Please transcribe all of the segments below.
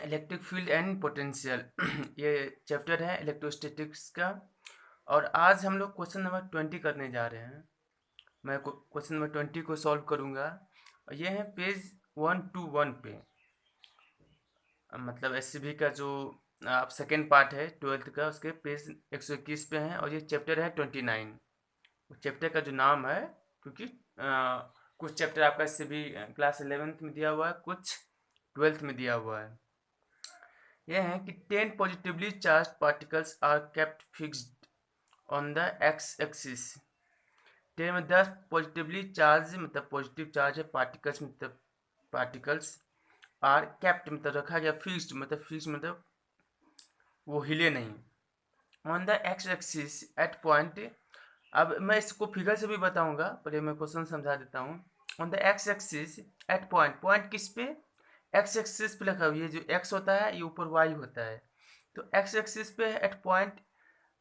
Electric field and potential ये chapter है electrostatics का। और आज हम लोग क्वेश्चन नंबर 20 करने जा रहे हैं। मैं क्वेश्चन नंबर 20 को सॉल्व करूंगा। और ये है पेज 121 पे, मतलब एससीबी का जो आप सेकेंड पार्ट है 12th का, उसके पेज 121 पे है। और ये चैप्टर है 29। चैप्टर का जो नाम है, क्योंकि कुछ चैप्टर आपका एससीबी क्लास 11th में दिया हुआ है, कुछ 12th में दिया हुआ है। यह है कि 10 positively charge particles are kept fixed on the X axis. 10 में 10 पॉजिटिवली चार्ज मतलब पॉजिटिव चार्ज है, पार्टिकल्स मतलब पार्टिकल्स, आर केप्ट मतलब रखा गया, फिक्स्ड मतलब वो हिले नहीं, on the X axis at point. अब मैं इसको फिगर से भी बताऊंगा, पर मैं क्वेश्चन समझा देता हूँ। On the X axis at point, point किस पे? एक्स एक्सिस पे लगा हुआ, ये जो एक्स होता है ये ऊपर वाई होता है, तो एक्स एक्सिस पे एट पॉइंट।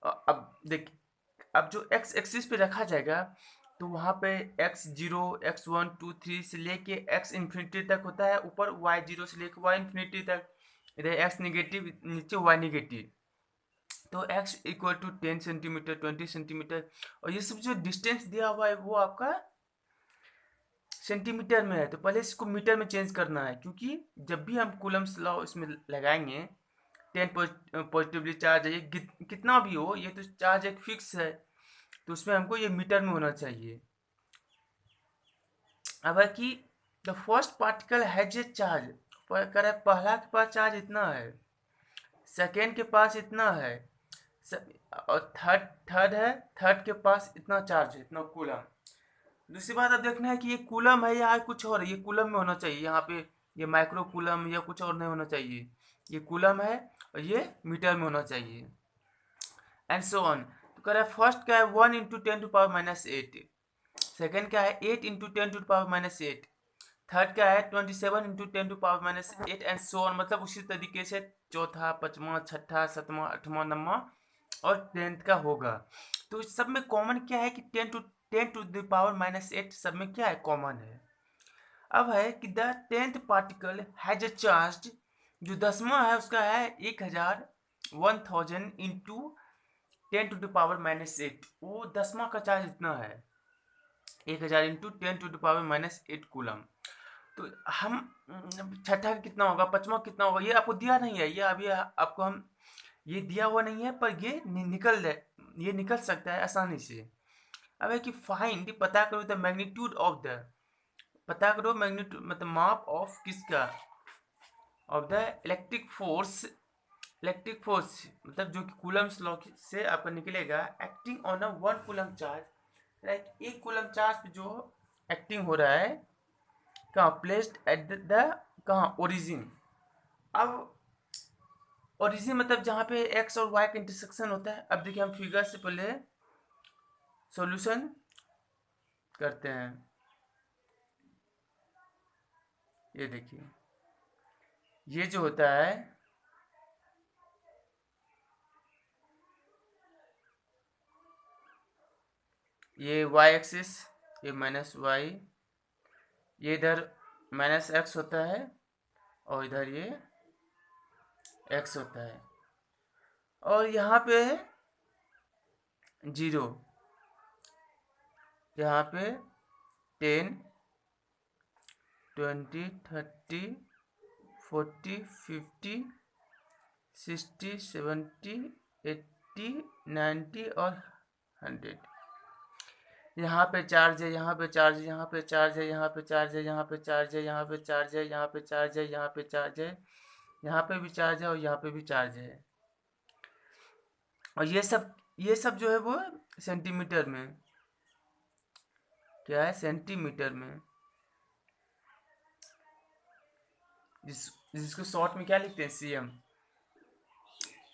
अब देखिए, अब जो एक्स एक्सिस पे रखा जाएगा तो वहाँ पे x zero, x one two three से लेके एक्स इन्फिनिटी तक होता है ऊपर, वाई जीरो से लेके वाई इन्फिनिटी तक। इधर एक्स निगेटिव, नीचे वाई निगेटिव। तो x equal to 10 centimetre, 20 centimetre. और ये सब जो डिस्टेंस दिया हुआ है वो आपका सेंटीमीटर में है, तो पहले इसको मीटर में चेंज करना है, क्योंकि जब भी हम कूलम्स लॉ इसमें लगाएंगे, 10 पॉजिटिवली चार्ज है, ये कितना भी हो, ये तो चार्ज एक फिक्स है, तो उसमें हमको ये मीटर में होना चाहिए। अब है कि the first particle has a charge, कर पहला के पास चार्ज इतना है, सेकेंड के पास इतना है, और थर्ड है, थर्ड के पास इतना चार्ज है, इतना कूलम। दूसरी बात अब देखना है कि ये कूलम है या कुछ और है, ये कूलम में होना चाहिए यहाँ पे, ये माइक्रो कूलम या कुछ और नहीं होना चाहिए, ये कूलम है और ये मीटर में होना चाहिए, एंड सो ऑन। तो कह रहा है फर्स्ट क्या है 1 इंटू 10⁻⁸, सेकेंड क्या है 8 इंटू 10⁻⁸, थर्ड क्या है 27 इंटू 10⁻⁸, एंड सो ऑन। मतलब उसी तरीके से चौथा, पांचवा, छठा, सातवां, आठवां, नौवां और 10th का होगा। तो इस सब में कॉमन क्या है कि 10⁻⁸ सब में क्या है, कॉमन है। अब है कि the 10th particle has a charge, जो 10वां है उसका है 1000 इंटू 10⁻⁸, वो 10वां का चार्ज इतना है, 1000 इंटू 10⁻⁸ कूलम। तो हम छठा कितना होगा, पांचवा कितना होगा, ये आपको दिया नहीं है, ये अभी आपको हम ये दिया हुआ नहीं है, पर ये ये निकल सकता है आसानी से। अब है कि फाइंड, पता करो द मैग्नीट्यूड ऑफ द, पता करो मैग्नीट्यूड मतलब माप ऑफ किसका, ऑफ द इलेक्ट्रिक फोर्स मतलब जो कि कूलम्स लॉ से आपका निकलेगा, acting on a 1 coulomb charge, right. एक कूलम चार्ज पे जो एक्टिंग हो रहा है, कहाँ प्लेस्ड एट द, कहाँ ओरिजिन। अब ओरिजिन मतलब जहाँ पे एक्स और वाई का इंटरसेक्शन होता है। अब देखिए हम फिगर से पहले सॉल्यूशन करते हैं। ये देखिए, ये जो होता है, ये वाई एक्सिस, ये माइनस वाई, ये इधर माइनस एक्स होता है और इधर ये एक्स होता है, और यहाँ पे जीरो, यहाँ पे 10, 20, 30, 40, 50, 60, 70, 80, 90 और 100। यहाँ पे चार्ज है, यहाँ पे चार्ज है, यहाँ पे चार्ज है, यहाँ पे चार्ज है, यहाँ पे चार्ज है, यहाँ पे चार्ज है, यहाँ पे चार्ज है, यहाँ पे चार्ज है, यहाँ पे भी चार्ज है और यहाँ पे भी चार्ज है। और ये सब जो है वो सेंटीमीटर में, क्या है, सेंटीमीटर में, जिसको शॉर्ट में क्या लिखते हैं, सीएम।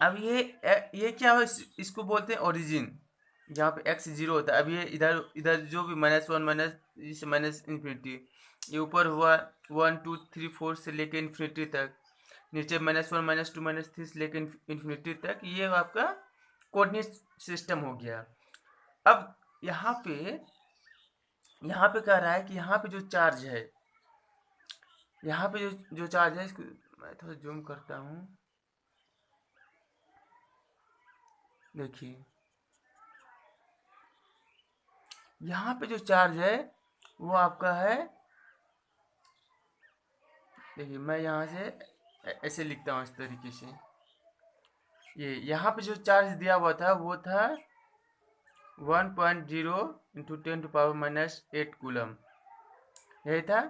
अब ये क्या हो, इसको बोलते हैं ओरिजिन, जहाँ पे एक्स जीरो होता है। अब ये इधर इधर जो भी -1 जिसे माइनस इन्फिनिटी, ये ऊपर हुआ 1 2 3 4 से लेके इन्फिनिटी तक, नीचे -1 -2 -3 से लेके इन्फिनिटी तक, ये आपका कोऑर्डिनेट सिस्टम हो गया। अब यहाँ पे कह रहा है कि यहाँ पे जो चार्ज है, यहाँ पे जो चार्ज है, मैं थोड़ा जूम करता हूँ, देखिए यहाँ पे जो चार्ज है वो आपका है, देखिए मैं यहाँ से ऐसे लिखता हूँ इस तरीके से, ये यहाँ पे जो चार्ज दिया हुआ था वो था 1.0 इंटू 10⁻⁻8 कूलम, यही था,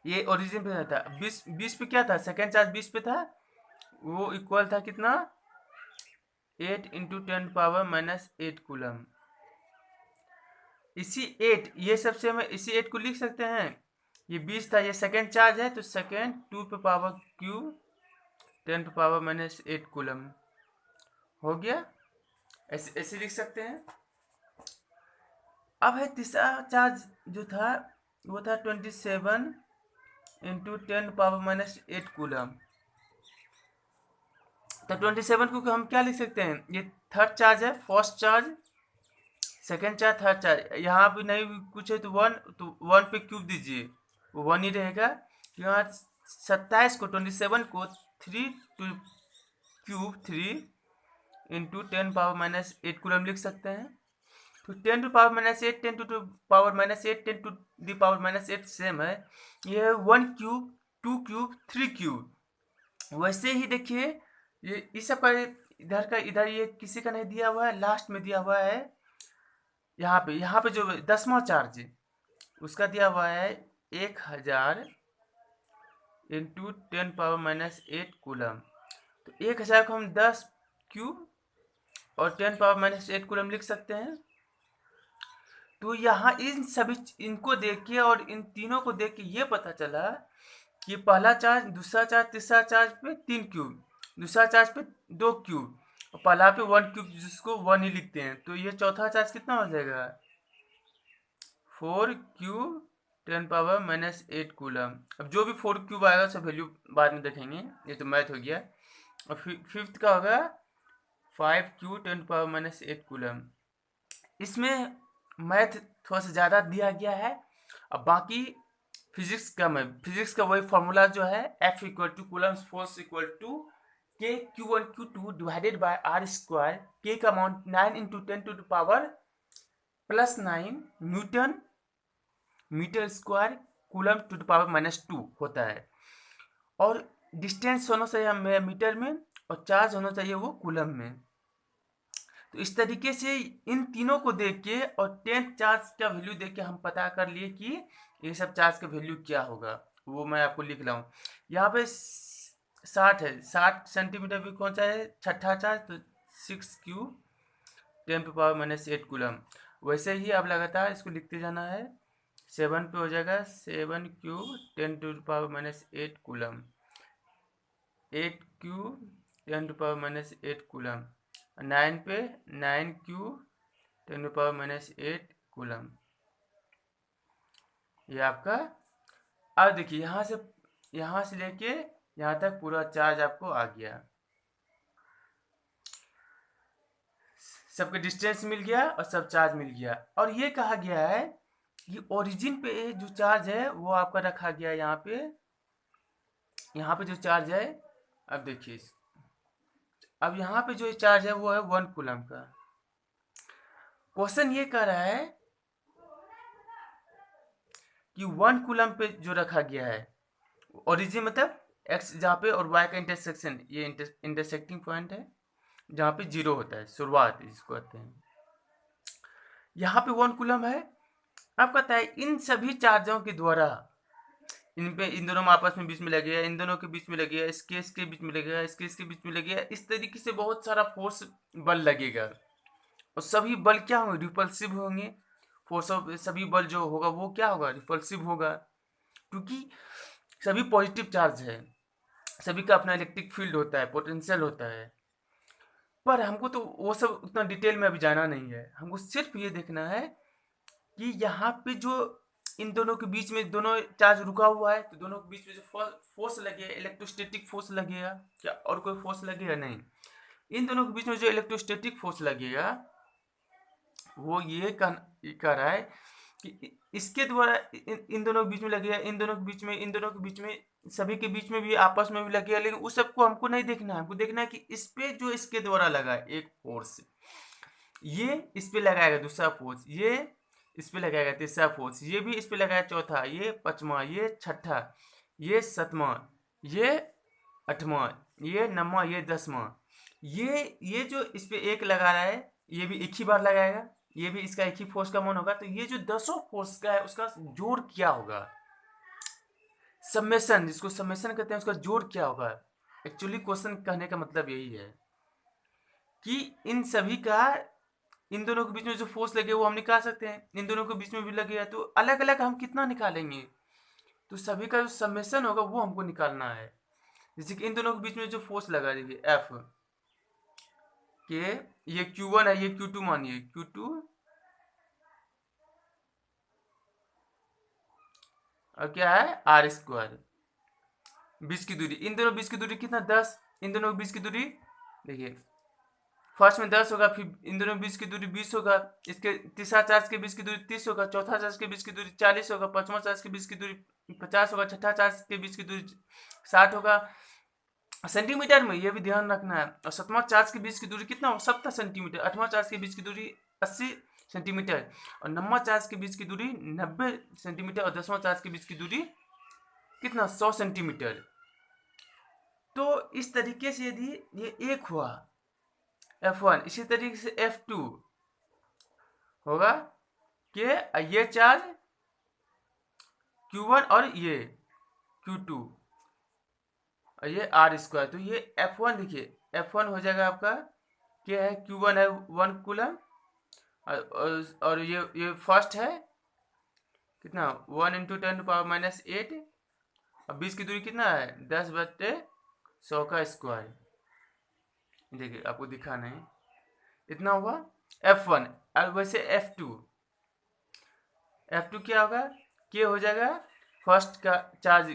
ये ओरिजिन पे था। 20 पे क्या था, सेकेंड चार्ज 20 पे था, वो इक्वल था कितना, 8 इंटू 10⁻⁻8 कूलम। इसी 8, ये सबसे हम इसी 8 को लिख सकते हैं, ये 20 था, ये सेकेंड चार्ज है, तो सेकेंड 2 पे पावर क्यूब 10⁻⁻8 कूलम हो गया, ऐसे ऐसे लिख सकते हैं। अब है तीसरा चार्ज जो था वो था 27 इंटू 10⁻⁻8 कूलम। तो 27 को हम क्या लिख सकते हैं, ये थर्ड चार्ज है, first charge, second charge, third charge, यहाँ पे नहीं कुछ है तो 1 पे क्यूब दीजिए, वो 1 ही रहेगा। यहाँ 27 को 27 को 3 टू क्यूब 3 इंटू 10⁻⁻8 कूलम लिख सकते हैं। तो 10⁻⁻8 10⁻⁻8 10⁻⁻8 सेम है, ये 1 क्यूब 2 क्यूब 3 क्यूब। वैसे ही देखिए ये इस सब का इधर का इधर ये किसी का नहीं दिया हुआ है, लास्ट में दिया हुआ है, यहाँ पे जो 10वां चार्ज उसका दिया हुआ है 1000 इंटू 10⁻⁻8 कूलम। तो 1000 को हम 10 क्यूब और 10⁻⁻8 कूलम लिख सकते हैं। तो यहाँ इन सभी इनको देख के और इन तीनों को देख के ये पता चला कि पहला चार्ज, दूसरा चार्ज, तीसरा चार्ज पे 3 क्यूब, दूसरा चार्ज पे 2 क्यूब, और पहला पे 1 क्यूब जिसको 1 ही लिखते हैं। तो ये चौथा चार्ज कितना हो जाएगा, 4 क्यूब 10⁻⁻8 कूलम। अब जो भी 4 क्यूब आएगा सब वैल्यू बाद में देखेंगे, ये तो मैथ हो गया। और फिफ्थ का होगा 5 क्यूब 10⁻⁻8 कूलम। इसमें मैथ थोड़ा सा ज़्यादा दिया गया है। अब बाकी फिजिक्स कम है, फिजिक्स का वही फॉर्मूला जो है F equal to Coulomb's force equal to K Q1 Q2 divided by R square, K का amount 9 into 10 to the power +9 newton metre square coulomb to the power -2 होता है। और डिस्टेंस होना चाहिए हमें मीटर में और चार्ज होना चाहिए वो कूलम में। तो इस तरीके से इन तीनों को देख के और 10th चार्ज का वैल्यू देख के हम पता कर लिए कि ये सब चार्ज का वैल्यू क्या होगा, वो मैं आपको लिख रहा हूँ। यहाँ पे 60 है, 60 सेंटीमीटर भी कौन सा है, छठा चार्ज, तो 6 क्यूब 10⁻⁻8 कूलम। वैसे ही अब लगातार इसको लिखते जाना है, 7 पे हो जाएगा 7 क्यूब 10⁻⁻8 कूलम, 8 क्यूब 10⁻⁻8 कूलम, 9 पे 9 क्यूब 10⁻⁻8 कूलम, ये आपका। अब देखिए यहाँ से लेके यहाँ तक पूरा चार्ज आपको आ गया, सबका डिस्टेंस मिल गया और सब चार्ज मिल गया। और ये कहा गया है कि ओरिजिन पे जो चार्ज है वो आपका रखा गया है यहाँ पे जो चार्ज है। अब देखिए, अब यहाँ पे जो चार्ज है वो है 1 कूलम का। क्वेश्चन ये कह रहा है कि 1 कूलम पे जो रखा गया है, ओरिजिन मतलब एक्स जहाँ पे और वाई का इंटरसेक्शन, ये इंटरसेक्टिंग पॉइंट है जहाँ पे 0 होता है, शुरुआत जिसको कहते हैं। यहाँ पे 1 कूलम है। अब कहता है इन सभी चार्जों के द्वारा इन दोनों में आपस में बीच में लगेगा, इन दोनों के बीच में लगेगा, इसके बीच में लगेगा, इसके बीच में लगेगा, इस तरीके से बहुत सारा फोर्स बल लगेगा। और सभी बल क्या होंगे, रिपल्सिव होंगे। फोर्स ऑफ सभी बल जो होगा वो क्या होगा, रिपल्सिव होगा, क्योंकि सभी पॉजिटिव चार्ज है, सभी का अपना इलेक्ट्रिक फील्ड होता है, पोटेंशियल होता है। पर हमको तो वो सब उतना डिटेल में अभी जाना नहीं है, हमको सिर्फ ये देखना है कि यहाँ पे जो इन दोनों के बीच में दोनों चार्ज रुका हुआ है, तो दोनों के बीच में जो फोर्स लगेगा, इलेक्ट्रोस्टैटिक फोर्स लगेगा क्या, और कोई फोर्स लगेगा नहीं। इन दोनों के बीच में जो इलेक्ट्रोस्टैटिक फोर्स लगेगा वो ये कह रहा है कि इसके द्वारा इन दोनों के बीच में लगी है, इन दोनों के बीच में, इन दोनों के बीच में, सभी के बीच में भी आपस में भी लगी है, लेकिन उस सबको हमको नहीं देखना है। हमको देखना है कि इस पे जो इसके द्वारा लगा है एक फोर्स, ये इस पे लगाएगा दूसरा फोर्स, ये इस पे लगाएगा तीसरा फोर्स, ये भी इस पे लगाएगा चौथा, ये पांचवा, ये छठा, ये सातवां, ये आठवां, ये नौवां, ये दसवां। ये जो इस पे एक लगा रहा है, ये भी एक ही बार लगाएगा, ये भी इसका एक ही फोर्स का मान होगा। तो ये जो 10 फोर्स का है उसका जोड़ क्या होगा, समेशन, जिसको समेशन कहते हैं, उसका जोड़ क्या होगा। एक्चुअली क्वेश्चन कहने का मतलब यही है कि इन सभी का, इन दोनों के बीच में जो फोर्स लगे वो हम निकाल सकते हैं, इन दोनों के बीच में भी लगे है, तो अलग अलग हम कितना निकालेंगे, तो सभी का जो समेशन होगा वो हमको निकालना है। जैसे कि इन दोनों के बीच में जो फोर्स लगा, देखिए एफ के, ये Q1 है, ये Q2 मानिए, Q2 और क्या है आर स्क्वायर, 20 की दूरी, इन दोनों 20 की दूरी कितना 10, इन दोनों 20 की दूरी, देखिए फर्स्ट में 10 होगा, फिर इन दोनों 20 की दूरी 20 होगा, इसके तीसरा चार्ज के 20 की दूरी 30 होगा, चौथा चार्ज के 20 की दूरी 40 होगा, पांचवा चार्ज के 20 की दूरी 50 होगा, छठा चार्ज के 20 की दूरी 60 होगा सेंटीमीटर में, ये भी ध्यान रखना है। और सातवां चार्ज के 20 की दूरी कितना होगा 70 सेंटीमीटर, आठवां चार्ज के 20 की दूरी 80 सेंटीमीटर, और नौवां चार्ज के 20 की दूरी 90 सेंटीमीटर, और 10वां चार्ज के 20 की दूरी कितना 100 सेंटीमीटर। तो इस तरीके से यदि ये एक हुआ F1, इसी तरीके से F2 होगा कि ये चार्ज Q1 और ये Q2 और ये आर स्क्वायर, तो ये F1 देखिए, F1 हो जाएगा आपका क्या है, Q1 है 1 कूलम, और ये फर्स्ट है कितना 1 इंटू 10⁻⁸, और 20 की दूरी कितना है 10/100 का स्क्वायर। देखिए आपको दिखाना है, इतना हुआ F1। अब वैसे F2 क्या होगा, के हो जाएगा फर्स्ट का चार्ज,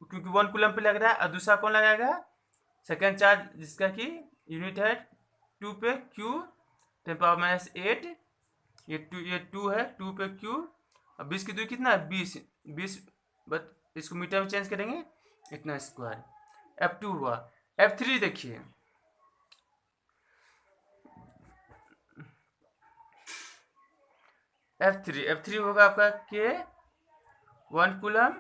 क्योंकि 1 कूलम पे लग रहा है, और दूसरा कौन लगाएगा सेकेंड चार्ज, जिसका कि यूनिट है 2 पे Q 10⁻⁸, ये 2 है, 2 पे Q, अब 20 की दूरी कितना है 20, बट इसको मीटर में चेंज करेंगे इतना स्क्वायर। F2 हुआ। F3 देखिए, F3 होगा आपका के 1 कूलम,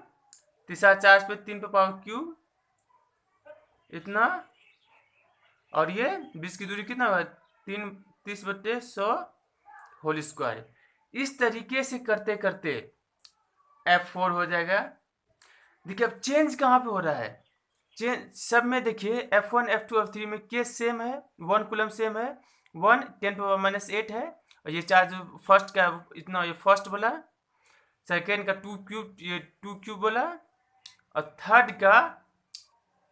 तीसरा चार्ज पे 3 पे पावर क्यूब इतना, और ये 20 की दूरी कितना होगा 30/100 होल स्क्वायर। इस तरीके से करते करते F4 हो जाएगा। देखिए अब चेंज कहाँ पे हो रहा है, चेंज सब में देखिए F1 F2 F3 में के सेम है, 1 कूलम सेम है, 1 10⁻⁸ है, और ये चार्ज फर्स्ट का इतना, ये फर्स्ट बोला, सेकेंड का 2 क्यूब, ये 2 क्यूब बोला, और थर्ड का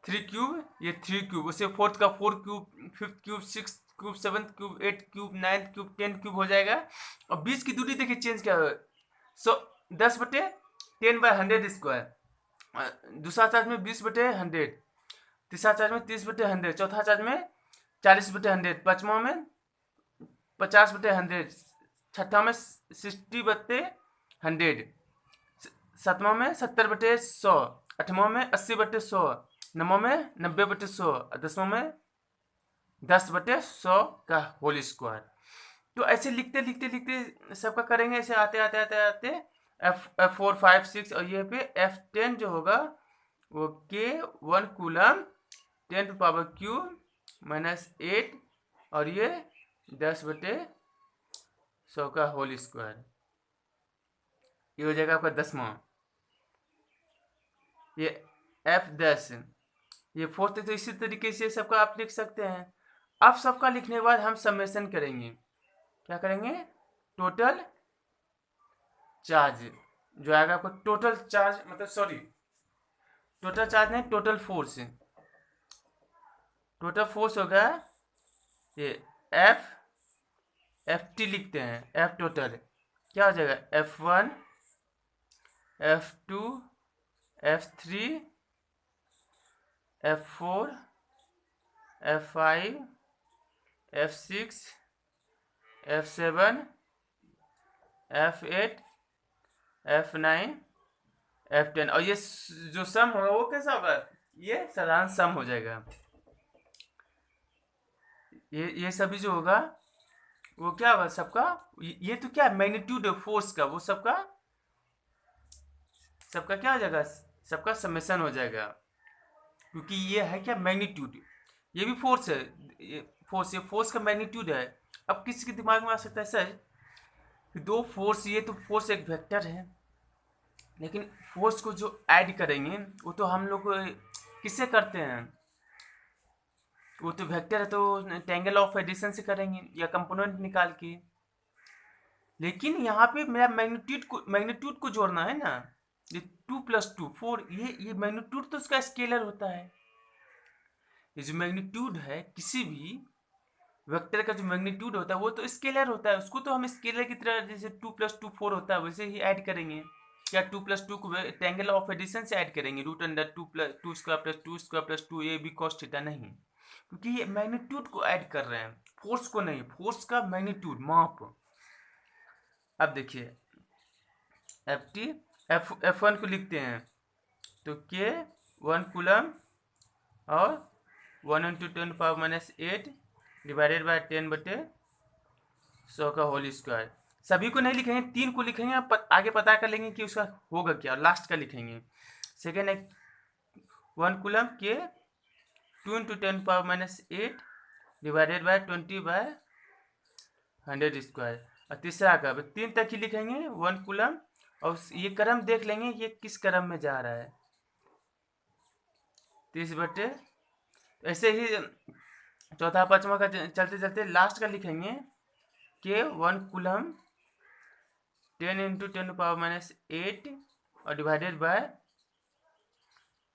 3 क्यूब, ये 3 क्यूब, उससे फोर्थ का 4 cube, fifth cube, six cube, seventh cube, 8 cube, 9 cube, 10 cube हो जाएगा। और 20 की दूरी देखिए चेंज क्या है, 10/10/100 स्क्वायर, दूसरा चार्ज में 20/100, तीसरा चार्ज में 30/100, चौथा चार्ज में 40/100, पांचवा में 50/100, छठा में 60/100, सातवां में 70/100, आठवां में 80/100, नौवां में 90/100, और दसवां में 10/100 का होल स्क्वायर। तो ऐसे लिखते लिखते लिखते सबका करेंगे, ऐसे आते आते आते आते F4 5 6, और ये पे F10 जो होगा वो के 1 कूलम 10⁻³ और ये 10/100 का होल स्क्वायर, ये हो जाएगा आपका 10वां। ये F10, ये फोर्थ, तो इसी तरीके से सबका आप लिख सकते हैं। अब सबका लिखने के बाद हम समेशन करेंगे, क्या करेंगे, टोटल चार्ज जो आएगा आपको, टोटल चार्ज मतलब सॉरी टोटल चार्ज नहीं, टोटल फोर्स, टोटल फोर्स होगा ये FT लिखते हैं, F टोटल क्या हो जाएगा F1 F2 F3 F4 F5 F6 F7 F8 F9 F10, और ये जो सम होगा वो कैसा होगा, ये साधारण सम हो जाएगा। ये सभी जो होगा वो क्या होगा सबका, ये तो क्या मैग्नीट्यूड है फोर्स का, वो सबका सबका क्या हो जाएगा, सबका समेशन हो जाएगा, क्योंकि ये है क्या मैग्नीट्यूड, ये भी फोर्स है, ये फोर्स का मैग्नीट्यूड है। अब किसी के दिमाग में आ सकता है सर कि दो फोर्स, ये तो फोर्स एक वेक्टर है, लेकिन फोर्स को जो ऐड करेंगे वो तो हम लोग किससे करते हैं, वो तो वेक्टर है तो ट्रायंगल ऑफ एडिशन से करेंगे या कंपोनेंट निकाल के। लेकिन यहाँ पे मेरा मैग्नीट्यूड को जोड़ना है ना, ये 2 + 2 4, ये मैग्नीट्यूड तो उसका स्केलर होता है। ये जो मैग्नीट्यूड है किसी भी वेक्टर का जो मैग्नीट्यूड होता है वो तो स्केलर होता है, उसको तो हम स्केलर की तरह जैसे 2 + 2 4 होता है वैसे ही ऐड करेंगे, या 2 + 2 को ट्रायंगल ऑफ एडिशन से ऐड करेंगे, √2 + 2² + 2 ए बी कॉस थीटा, नहीं, क्योंकि ये मैग्नीट्यूड को ऐड कर रहे हैं, फोर्स को नहीं, फोर्स का मैग्नीट्यूड माप। अब देखिए एफ टी, F1 को लिखते हैं तो के 1 कूलम और 1 × 10⁻⁸ डिवाइडेड बाय 10/100 का होल स्क्वायर। सभी को नहीं लिखेंगे, 3 को लिखेंगे, आगे पता कर लेंगे कि उसका होगा क्या, लास्ट का लिखेंगे। सेकेंड है 1 कूलम के 2 × 10⁻⁸ डिवाइडेड बाय 20/100²। और तीसरा का 3 तक ही लिखेंगे 1 कूलम, और ये क्रम देख लेंगे ये किस क्रम में जा रहा है, 30/, ऐसे ही चौथा पांचवा का चलते चलते लास्ट का लिखेंगे के 1 कूलम 10 × 10⁻⁸ और डिवाइडेड बाय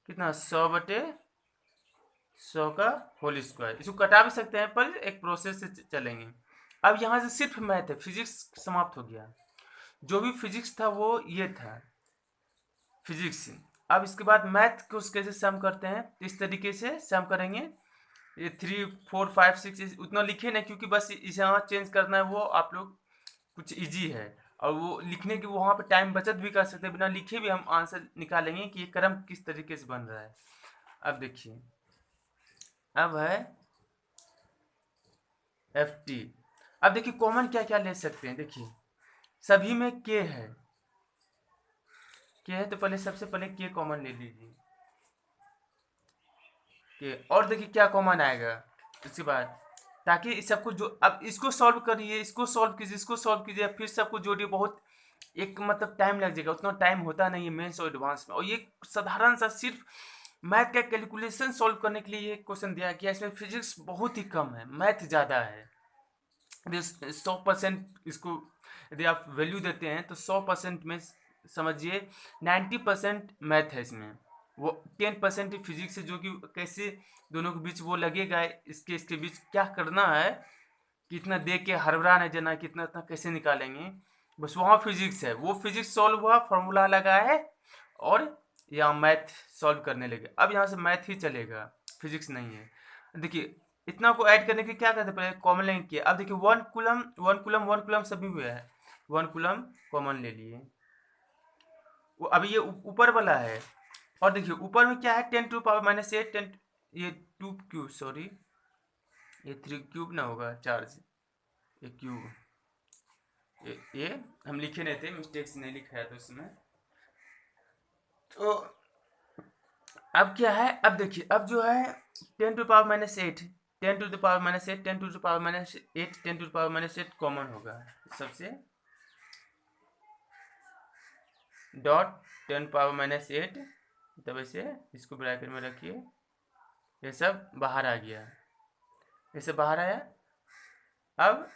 कितना 100/100 का होल स्क्वायर। इसको कटा भी सकते हैं पर एक प्रोसेस से चलेंगे। अब यहाँ से सिर्फ मैथ है, फिजिक्स समाप्त हो गया, जो भी फिजिक्स था वो ये था फिजिक्स। अब इसके बाद मैथ को कैसे सम करते हैं, इस तरीके से सम करेंगे, ये 3 4 5 6 उतना लिखे नहीं, क्योंकि बस इसे यहाँ चेंज करना है, वो आप लोग कुछ इजी है, और वो लिखने की वहाँ पे टाइम बचत भी कर सकते हैं, बिना लिखे भी हम आंसर निकालेंगे कि ये क्रम किस तरीके से बन रहा है। अब देखिए, अब है एफ टी। अब देखिए कॉमन क्या क्या ले सकते हैं, देखिए सभी में के है, तो पहले सबसे पहले के कॉमन ले लीजिए के, और देखिए क्या कॉमन आएगा उसके बाद, ताकि इस सबको जो, अब इसको सॉल्व करिए, इसको सॉल्व कीजिए, इसको सॉल्व कीजिए, फिर सबको जोड़िए, बहुत एक मतलब टाइम लग जाएगा, उतना टाइम होता नहीं है मेंस और एडवांस में। और ये साधारण सा सिर्फ मैथ का कैलकुलेशन सॉल्व करने के लिए ये क्वेश्चन दिया गया, इसमें फिजिक्स बहुत ही कम है, मैथ ज़्यादा है। 100% इसको यदि आप वैल्यू देते हैं तो 100% में समझिए 90% मैथ है इसमें, वो 10% ही फिजिक्स है, जो कि कैसे दोनों के बीच वो लगेगा, इसके बीच क्या करना है, कितना दे के हरबरा नहीं देना, कितना इतना कैसे निकालेंगे, बस वहाँ फिजिक्स है, वो फिजिक्स सॉल्व हुआ, फॉर्मूला लगा है, और यहाँ मैथ सॉल्व करने लगे। अब यहाँ से मैथ ही चलेगा, फिजिक्स नहीं है। देखिए इतना को ऐड करने के क्या करते, पहले कॉमन लेंगे किया। अब देखिए 1 कूलम 1 कूलम 1 कूलम सभी हुए है, 1 कूलम कॉमन ले लिए, वो अभी ये ऊपर वाला है, और देखिए ऊपर में क्या है 10⁻⁸ 10, ये 2 क्यूब, सॉरी ये 3 क्यूब ना होगा, चार्ज ये क्यूब, ये हम लिखे नहीं थे, मिस्टेक से नहीं लिखा है तो उसमें। तो अब क्या है, अब देखिए अब जो है 10⁻⁸, 10⁻⁸, 10⁻⁸, 10⁻⁸ कॉमन होगा सबसे, डॉट 10⁻⁸, तब ऐसे इसको ब्रैकेट में रखिए, ये सब बाहर आ गया, ऐसे बाहर आया। अब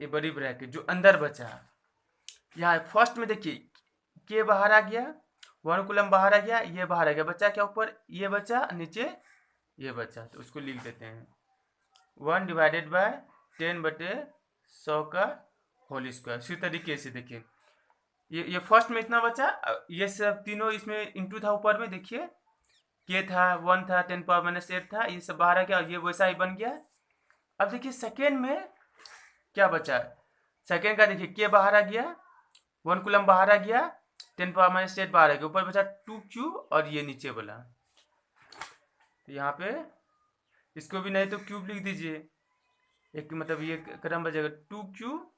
ये बड़ी ब्रैकेट जो अंदर बचा, यहाँ फर्स्ट में देखिए के बाहर आ गया, 1 कूलम बाहर आ गया, ये बाहर आ गया, बचा क्या ऊपर, ये बचा, नीचे ये बचा, तो उसको लिख देते हैं 1 डिवाइडेड बाय 10/100 का होल स्क्वायर। इसी तरीके से देखिए ये फर्स्ट में इतना बचा, ये सब तीनों इसमें इंटू था ऊपर में, देखिए के था, 1 था, 10⁻⁸ था, ये सब बाहर आ गया, और ये वैसा ही बन गया। अब देखिए सेकेंड में क्या बचा, सेकेंड का देखिए के बाहर आ गया, 1 कूलम बाहर आ गया, 10⁻⁸ बाहर आ गया, ऊपर बचा 2 क्यूब और ये नीचे वाला। तो यहाँ पे इसको भी नहीं तो क्यूब लिख दीजिए, एक मतलब ये क्रम बचेगा 2 क्यूब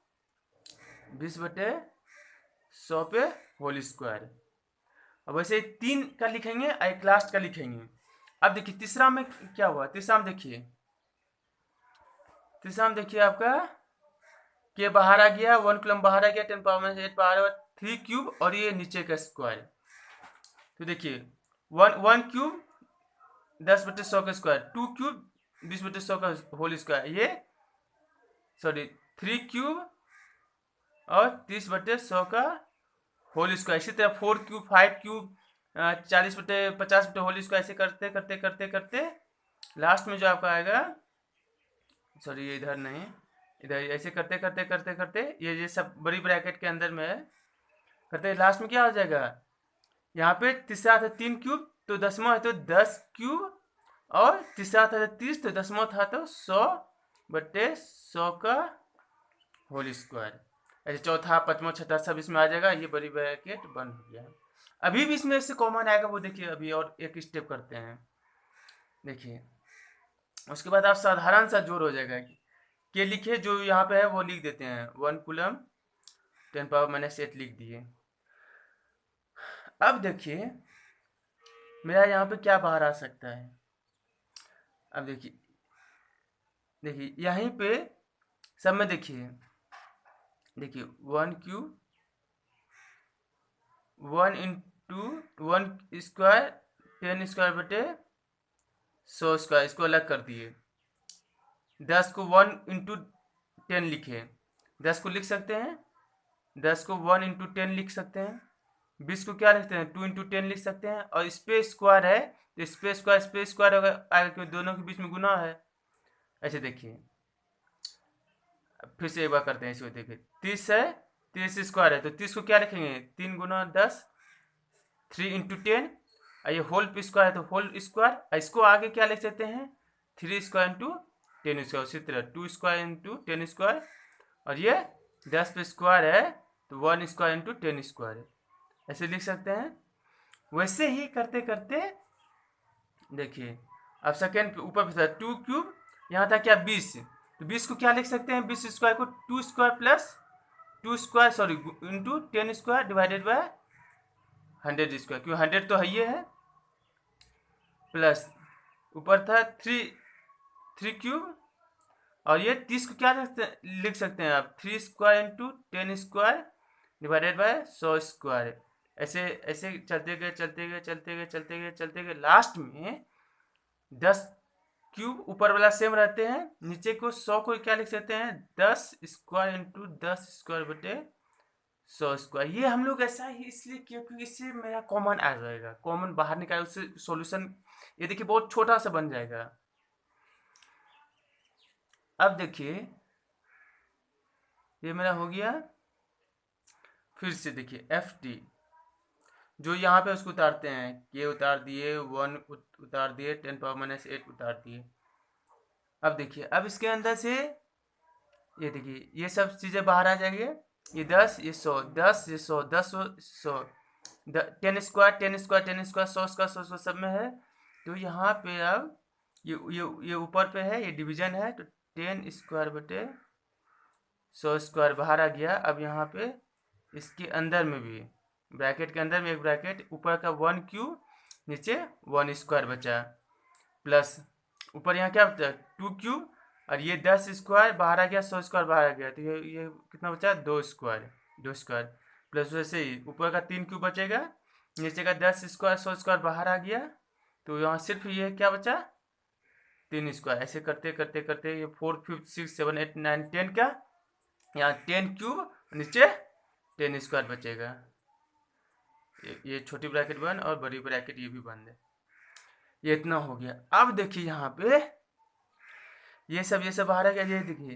20/100 पे होल स्क्वायर। अब वैसे 3 का लिखेंगे और एक लास्ट का लिखेंगे। अब देखिए तीसरा में क्या हुआ, तीसरा में देखिए आपका के बाहर आ गया, 1 कूलम बाहर आ गया, 10⁻⁸ बाहर आ 3 क्यूब और ये नीचे का स्क्वायर। तो देखिए 1 क्यूब 10/100 का स्क्वायर, 2 क्यूब 20/100 का होल स्क्वायर, ये सॉरी 3 क्यूब और 30/100 का होल स्क्वायर। इसी तरह 4 क्यूब 5 क्यूब 40/50 होल स्क्वायर, ऐसे करते करते करते करते लास्ट में जो आपका आएगा, सॉरी ये इधर नहीं, इधर ऐसे करते करते करते करते ये सब बड़ी ब्रैकेट के अंदर में करते लास्ट में क्या हो जाएगा, यहाँ पे तीसरा था 3 क्यूब तो दसवां है तो 10 क्यूब, और तीसरा था 30 तो दसवां था तो 100/100 का होल स्क्वायर। ऐसे चौथा पांचवा छठा सब इसमें आ जाएगा, ये बड़ी ब्रैकेट बंद हो गया। अभी भी इसमें से कॉमन आएगा, वो देखिए अभी और एक स्टेप करते हैं। देखिए उसके बाद आप साधारण सा जोड़ हो जाएगा के लिखे, जो यहाँ पे है वो लिख देते हैं 1 कूलम 10⁻⁸ लिख दिए। अब देखिए मेरा यहाँ पे क्या बाहर आ सकता है। अब देखिए यहीं पे सब में देखिए 1 क्यूब 1 इंटू 1 स्क्वायर 10 स्क्वायर/100 स्क्वायर, इसको अलग कर दिए। 10 को 1 इंटू 10 लिखे, 10 को लिख सकते हैं, 10 को 1 इंटू 10 लिख सकते हैं, 20 को क्या लिखते हैं 2 इंटू 10 लिख सकते हैं, और स्पेस स्क्वायर है तो स्पेस स्क्वायर आएगा क्योंकि दोनों के बीच में गुना है। ऐसे देखिए फिर से एक बार करते हैं, इसको देखिए 30 है, 30 स्क्वायर है तो 30 को क्या लिखेंगे 3 गुना 10, 3 इंटू 10, ये होल स्क्वायर है तो होल स्क्वायर, इसको आगे क्या लिख सकते हैं 3 स्क्वायर इंटू 10 स्क्वायर, उसी तरह 2 स्क्वायर इंटू 10 स्क्वायर, और ये 10 पे स्क्वायर है तो 1 स्क्वायर इंटू 10 स्क्वायर, ऐसे लिख सकते हैं। वैसे ही करते करते देखिए अब सेकेंड पे ऊपर पे 2 क्यूब, यहाँ था क्या 20, तो 20 को क्या लिख सकते हैं 20 स्क्वायर को 2 square plus 2 square sorry into 10 square divided by 100 square, क्योंकि 100 तो है ये है, प्लस ऊपर था 3 क्यूब, और ये 30 को क्या लिख सकते हैं आप 3 square into 10 square divided by 100 square. ऐसे ऐसे चलते गए चलते गए चलते गए चलते गए चलते गए, लास्ट में 10 क्यूब ऊपर वाला सेम रहते हैं, नीचे को 100 को क्या लिख सकते हैं 10 स्क्वायर इंटू 10 स्क्वायर बटे 100 स्क्वायर। ये हम लोग ऐसा ही इसलिए किया क्योंकि इससे मेरा कॉमन आ जाएगा, कॉमन बाहर निकाल उससे सॉल्यूशन ये देखिए बहुत छोटा सा बन जाएगा। अब देखिए ये मेरा हो गया, फिर से देखिए FT जो यहाँ पे उसको उतारते हैं, ये उतार दिए 1 उतार दिए 10⁻⁸ उतार दिए। अब देखिए अब इसके अंदर से ये देखिए ये सब चीज़ें बाहर आ जाएंगे, ये 10 ये 100 10 ये 100 10 100 10 square 10 square 10 square 100 square 100 square सब में है। तो यहाँ पे अब ये ऊपर पे है, ये डिवीजन है तो 10 स्क्वायर बटे 100 स्क्वायर बाहर आ गया। अब यहाँ पे इसके अंदर में भी ब्रैकेट के अंदर में एक ब्रैकेट, ऊपर का 1 क्यूब नीचे 1 स्क्वायर बचा, प्लस ऊपर यहाँ क्या बचा 2 क्यूब, और ये 10 स्क्वायर बाहर आ गया 100 स्क्वायर बाहर आ गया, तो ये कितना बचा 2 स्क्वायर प्लस वैसे ही ऊपर का 3 क्यूब बचेगा, नीचे का 10 स्क्वायर 100 स्क्वायर बाहर आ गया, तो यहाँ सिर्फ ये क्या बचा 3 स्क्वायर। ऐसे करते करते करते ये 4 5 6 7 8 9 10 का, यहाँ 10 क्यूब नीचे 10 स्क्वायर बचेगा। ये छोटी ब्रैकेट बंद और बड़ी ब्रैकेट ये भी बंद है। ये इतना हो गया। अब देखिए यहाँ पे ये सब बाहर आ गया, ये देखिए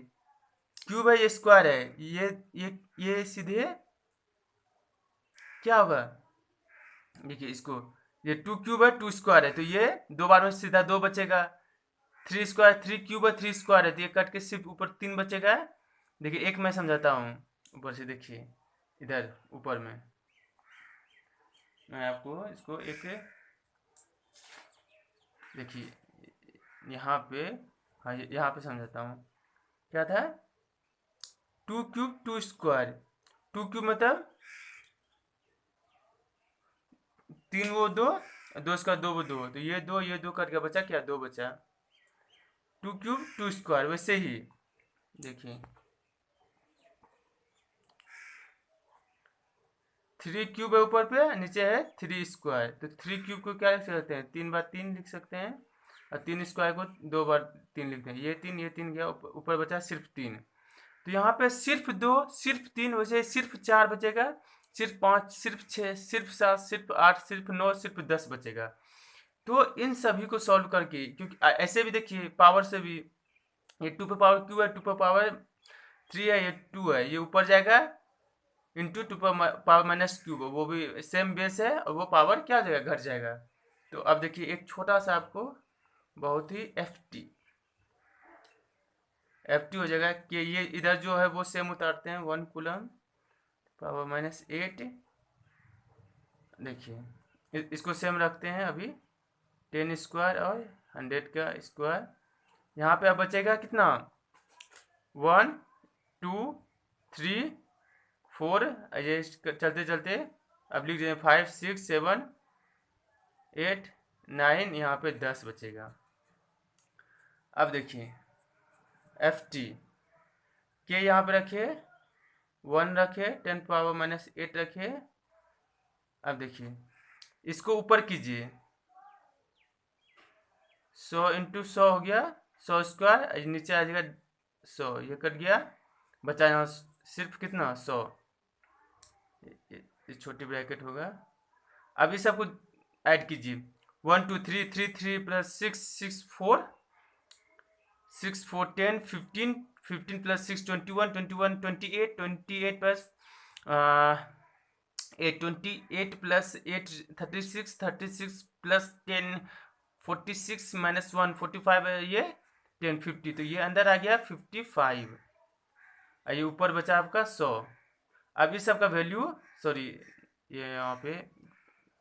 क्यूब है ये स्क्वायर है, ये सीधे क्या होगा देखिए इसको, ये 2 क्यूब है 2 स्क्वायर है तो ये 2 बार में सीधा 2 बचेगा, 3 स्क्वायर 3 क्यूब है 3 स्क्वायर है तो ये कट के सिर्फ ऊपर 3 बचेगा। देखिए एक मैं समझाता हूँ ऊपर से, देखिए इधर ऊपर में मैं आपको इसको एक देखिए यहाँ पे, हाँ यहाँ पे समझाता हूँ। क्या था, 2 क्यूब 2 स्क्वायर, 2 क्यूब मतलब 3 वो 2, 2 वो 2, तो ये दो कट गया, बचा क्या, 2 बचा। 2 क्यूब 2 स्क्वायर, वैसे ही देखिए 3 क्यूब है ऊपर पे, नीचे है 3 स्क्वायर, तो 3 क्यूब को क्या लिख सकते हैं, 3 बार 3 लिख सकते हैं, और 3 स्क्वायर को 2 बार 3 लिखते हैं। ये तीन गया, ऊपर बचा सिर्फ 3। तो यहाँ पे सिर्फ 2, सिर्फ 3, वैसे सिर्फ 4 बचेगा, सिर्फ 5, सिर्फ 6, सिर्फ 7, सिर्फ 8, सिर्फ 9, सिर्फ 10 बचेगा। तो इन सभी को सॉल्व करके, क्योंकि ऐसे भी देखिए पावर से भी, ये 2 पे पावर क्यू है, 2 पे पावर 3 है, ये 2 है, ये ऊपर जाएगा इंटू 2 पावर माइनस क्यूब, वो भी सेम बेस है, और वो पावर क्या हो जाएगा, घट जाएगा। तो अब देखिए एक छोटा सा आपको बहुत ही एफ टी हो जाएगा कि ये इधर जो है वो सेम उतारते हैं, 1 कूलम पावर -8। देखिए इसको सेम रखते हैं अभी, 10 स्क्वायर और 100 का स्क्वायर। यहाँ पे अब बचेगा कितना, 1 2 3 4, ये चलते चलते अब लिख दें 5 6 7 8 9, यहाँ पे 10 बचेगा। अब देखिए एफ टी के यहाँ पे रखे, 1 रखे, 10 पावर -8 रखे। अब देखिए इसको ऊपर कीजिए, 100 इंटू 100 हो गया, 100 स्क्वायर, नीचे आ जाएगा 100, ये कट गया, बचा यहाँ सिर्फ कितना, 100। ये छोटी ब्रैकेट होगा। अब इस सबको ऐड कीजिए, 1 2 3 3 3 plus 6 6 4 6 4 10 15 15 plus 6 21 21 28 28 plus 8 28 plus 8 36 36 plus 10 46 -1 45 है, ये 10 50, तो ये अंदर आ गया 55, ये ऊपर बचा आपका 100। अब इस सब का वैल्यू, सॉरी ये यहाँ पे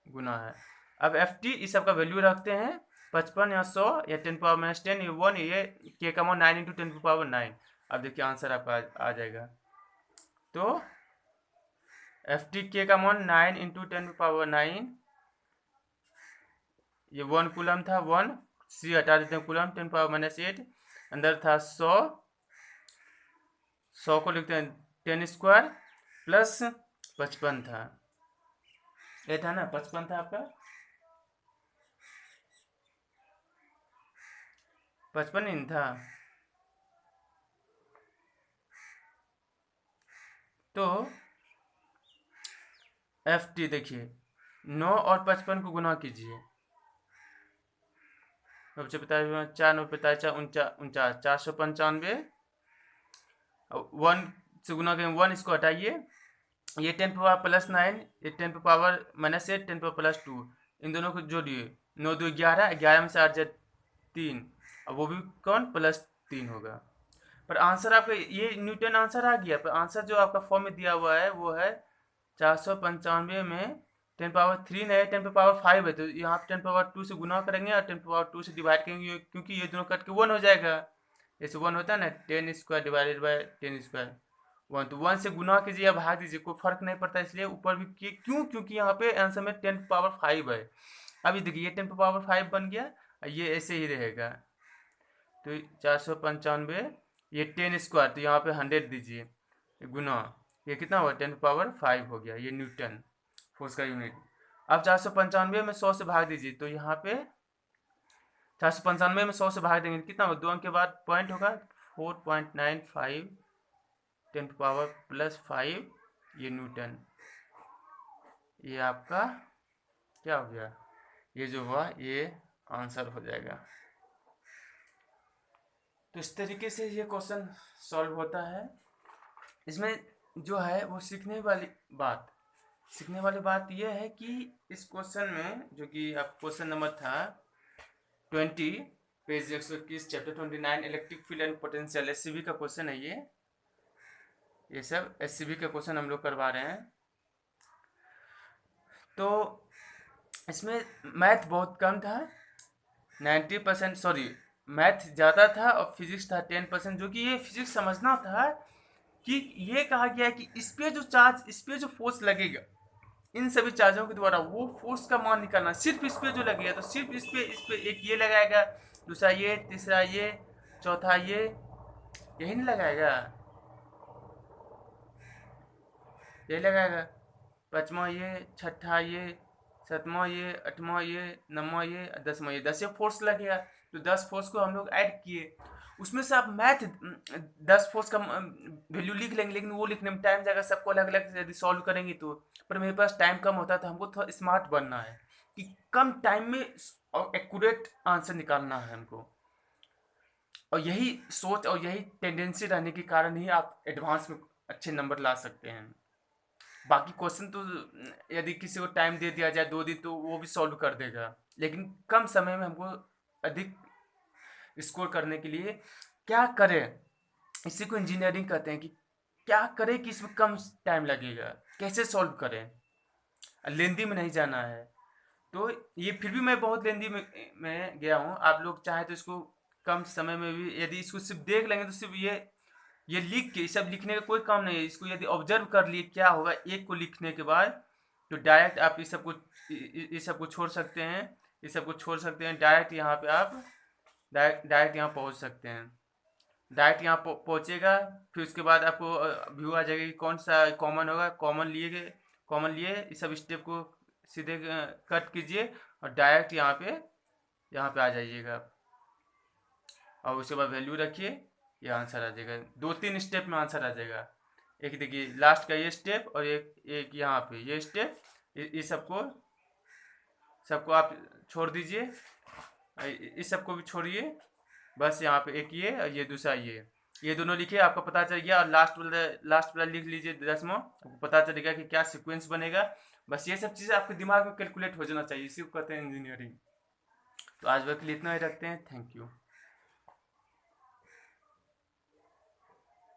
गुना है। अब एफ टी इस सब का वैल्यू रखते हैं, 55 या 100 या 10 पावर -10, ये 1, ये के का मान 9 इंटू 10 पावर 9। अब देखिए आंसर आपका आ जाएगा। तो एफ टी के का मान 9 इंटू 10 पावर 9, ये 1 कूलम था, 1 सी हटा देते हैं, कूलम 10 पावर -8, अंदर था 100, 100 को लिखते हैं 10 स्क्वायर प्लस 55 था, ये था ना 55 था आपका, 55 नहीं था। तो एफ टी देखिए 9 और 55 को गुना कीजिए, 4 9 45 49, 495, 1 से गुना करें, 1 इसको हटाइए, ये 10 पावर +9, ये 10 पावर -8, 10 पावर +2, इन दोनों को जोड़िए, 9 2 11, 11 में से 8 जाए 3, अब वो भी कौन +3 होगा। पर आंसर आपका ये न्यूटन आंसर आ गया, पर आंसर जो आपका फॉर्म में दिया हुआ है वो है 495 में 10 पावर 3 है, 10 पावर 5 है, तो यहाँ पे 10 पावर 2 से गुना करेंगे और 10 पावर 2 से डिवाइड करेंगे, क्योंकि ये दोनों कट के 1 हो जाएगा। जैसे 1 होता है ना, 10 स्क्वायर डिवाइडेड बाय 10 स्क्वायर 1, तो 1 से गुना कीजिए या भाग दीजिए, कोई फर्क नहीं पड़ता, इसलिए ऊपर भी किए, क्यों, क्योंकि यहाँ पे आंसर में 10 पावर 5 है। अभी देखिए ये 10 पावर 5 बन गया, ये ऐसे ही रहेगा, तो 495, ये 10 स्क्वायर, तो यहाँ पे 100 दीजिए, गुना, ये कितना हुआ, 10 पावर 5 हो गया, ये न्यूटन फोर्स का यूनिट। अब 495 में 100 से भाग दीजिए, तो यहाँ पे 495 में 100 से भाग देंगे कितना होगा, 2 अंक के बाद पॉइंट होगा, 4.95 10 पावर +5, ये न्यूटन, ये आपका क्या हो गया, ये जो हुआ ये आंसर हो जाएगा। तो इस तरीके से ये क्वेश्चन सॉल्व होता है। इसमें जो है वो सीखने वाली बात यह है कि इस क्वेश्चन में, जो कि आप क्वेश्चन नंबर था 20, page 121, chapter 29, electric field and potential, SCB का क्वेश्चन है ये सब एससीबी का क्वेश्चन हम लोग करवा रहे हैं। तो इसमें मैथ बहुत कम था, 90%, सॉरी, मैथ ज़्यादा था और फिजिक्स था 10%, जो कि ये फिजिक्स समझना था कि ये कहा गया है कि इस पे जो चार्ज, इस पे जो फोर्स लगेगा, इन सभी चार्जों के द्वारा वो फोर्स का मान निकालना, सिर्फ इस पे जो लगेगा, तो सिर्फ इस पे एक ये लगाएगा, दूसरा ये, तीसरा ये, चौथा ये, यही नहीं लगाएगा, यही लगाएगा, पाँचवा ये, छठा ये, सातवां ये, आठवां ये, नौवां ये, दसवां ये, 10 फोर्स लगेगा। तो 10 फोर्स को हम लोग ऐड किए, उसमें से आप मैथ 10 फोर्स का वैल्यू लिख लेंगे, लेकिन वो लिखने में टाइम जाएगा, सबको अलग अलग यदि सॉल्व करेंगे तो। पर मेरे पास टाइम कम होता था, हमको थोड़ा स्मार्ट बनना है कि कम टाइम में और एक्यूरेट आंसर निकालना है हमको, और यही सोच और यही टेंडेंसी रहने के कारण ही आप एडवांस में अच्छे नंबर ला सकते हैं। बाकी क्वेश्चन तो यदि किसी को टाइम दे दिया जाए 2 दिन तो वो भी सॉल्व कर देगा, लेकिन कम समय में हमको अधिक स्कोर करने के लिए क्या करें, इसी को इंजीनियरिंग कहते हैं कि क्या करें कि इसमें कम टाइम लगेगा, कैसे सॉल्व करें, लेंदी में नहीं जाना है। तो ये फिर भी मैं बहुत लेंदी में गया हूँ, आप लोग चाहे तो इसको कम समय में भी, यदि इसको सिर्फ देख लेंगे तो सिर्फ ये लिख के, ये सब लिखने का कोई काम नहीं है, इसको यदि ऑब्जर्व कर लिए क्या होगा एक को लिखने के बाद, तो डायरेक्ट आप इस सब को छोड़ सकते हैं, इस सब को छोड़ सकते हैं, डायरेक्ट यहाँ पे आप डायरेक्ट यहाँ पहुँच सकते हैं, डायरेक्ट यहाँ पहुँचेगा। फिर उसके बाद आपको व्यू आ जाएगा कि कौन सा कॉमन होगा, कॉमन लिए इस सब स्टेप को सीधे कट कीजिए और डायरेक्ट यहाँ पे आ जाइएगा, और उसके बाद वैल्यू रखिए, ये आंसर आ जाएगा। 2-3 स्टेप में आंसर आ जाएगा। एक देखिए लास्ट का ये स्टेप और एक एक यहाँ पे ये स्टेप, इस सबको आप छोड़ दीजिए, इस सबको भी छोड़िए, बस यहाँ पे एक ये और ये दूसरा ये दोनों लिखिए, आपको पता चल गया। और लास्ट वाला लिख लीजिए 10वां, आपको पता चलेगा कि क्या सीक्वेंस बनेगा। बस ये सब चीज़ें आपके दिमाग में कैलकुलेट हो जाना चाहिए, इसी को कहते हैं इंजीनियरिंग। तो आज वक्त के लिए इतना ही रखते हैं, थैंक यू।